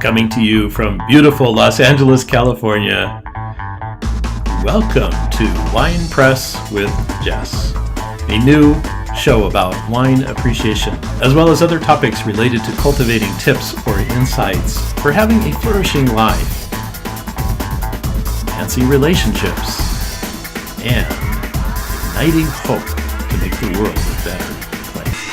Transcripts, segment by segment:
Coming to you from beautiful Los Angeles, California. Welcome to Wine Press with Jess, a new show about wine appreciation, as well as other topics related to cultivating tips or insights for having a flourishing life, enhancing relationships, and igniting hope to make the world a better place.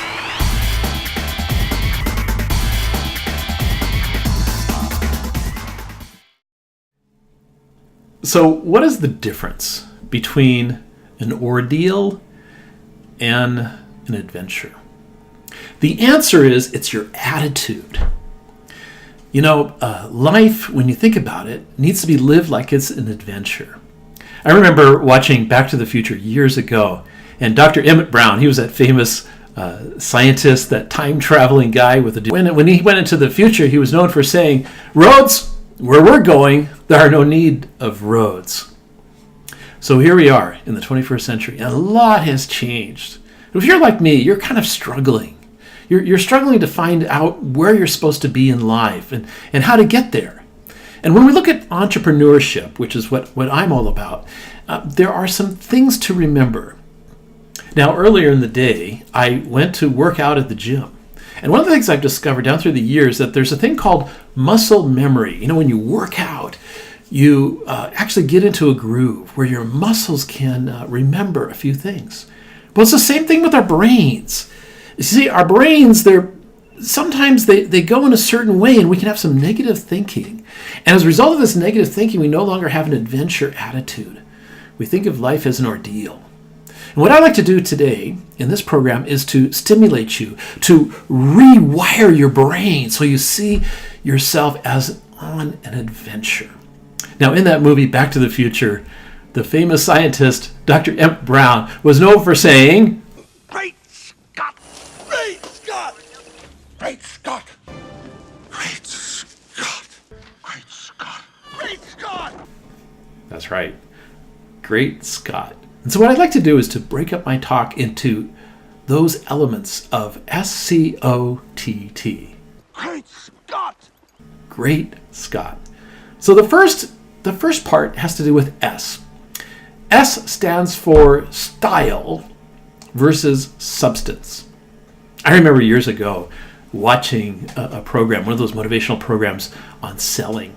So, what is the difference between an ordeal and an adventure? The answer is it's your attitude. You know, life, when you think about it, needs to be lived like it's an adventure. I remember watching Back to the Future years ago, and Dr. Emmett Brown, he was that famous scientist, that time-traveling guy with a... When he went into the future, he was known for saying, "Roads, where we're going, there are no need of roads." So here we are in the 21st century, and a lot has changed. If you're like me, you're kind of struggling. You're struggling to find out where you're supposed to be in life and how to get there. And when we look at entrepreneurship, which is what I'm all about, there are some things to remember. Now, earlier in the day, I went to work out at the gym. And one of the things I've discovered down through the years that there's a thing called muscle memory. You know, when you work out, you actually get into a groove where your muscles can remember a few things. Well, it's the same thing with our brains. You see, our brains, sometimes they go in a certain way, and we can have some negative thinking. And as a result of this negative thinking, we no longer have an adventure attitude. We think of life as an ordeal. And what I'd like to do today in this program is to stimulate you, to rewire your brain so you see yourself as on an adventure. Now, in that movie, Back to the Future, the famous scientist, Dr. Emmett Brown, was known for saying, "Great Scott! Great Scott! Great Scott! Great Scott! Great Scott! Great Scott!" That's right, Great Scott. And so what I'd like to do is to break up my talk into those elements of SCOTT. Great Scott! Great Scott. So the first part has to do with S. S stands for style versus substance. I remember years ago watching a program, one of those motivational programs on selling.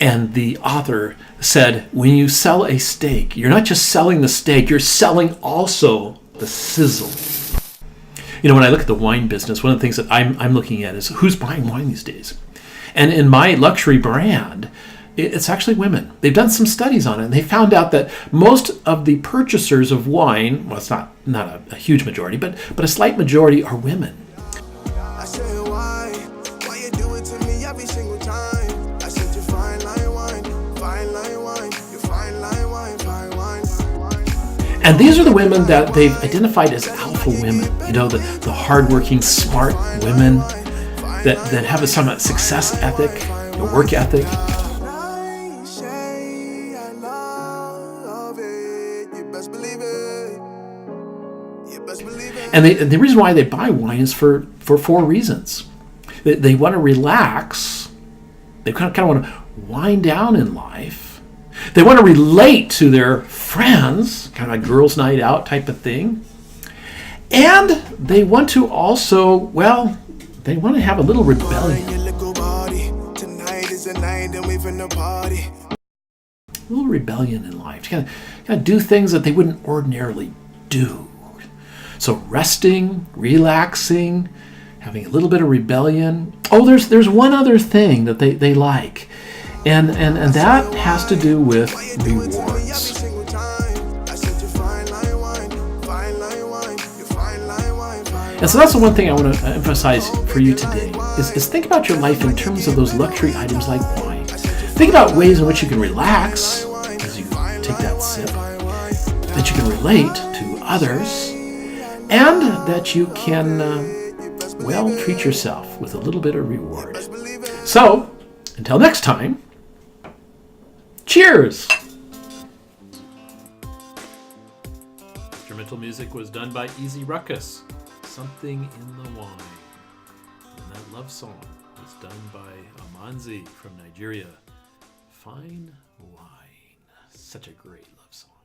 And the author said, when you sell a steak, you're not just selling the steak, you're selling also the sizzle. You know, when I look at the wine business, one of the things that I'm looking at is who's buying wine these days. And in my luxury brand, it's actually women. They've done some studies on it, and they found out that most of the purchasers of wine, well, it's not a huge majority, but a slight majority are women. I said, why you do it to me every single time? I said, you fine like wine, you fine like wine, fine wine. And these are the women that they've identified as alpha women. You know, the hardworking, smart women that have a somewhat success ethic, a work ethic. And the reason why they buy wine is for 4 reasons. They want to relax. They kind of want to wind down in life. They want to relate to their friends, kind of a girls' night out type of thing. And they want to also, well, they want to have a little rebellion. A little rebellion in life. Kind of do things that they wouldn't ordinarily do. So resting, relaxing, having a little bit of rebellion. Oh, there's one other thing that they like. And that has to do with rewards. And so that's the one thing I want to emphasize for you today is think about your life in terms of those luxury items like wine. Think about ways in which you can relax as you take that sip, that you can relate to others, and that you can, treat yourself with a little bit of reward. So, until next time, cheers! Instrumental music was done by Easy Ruckus. Something in the Wine. And that love song was It's done by Amanzi from Nigeria. Fine Wine. Such a great love song.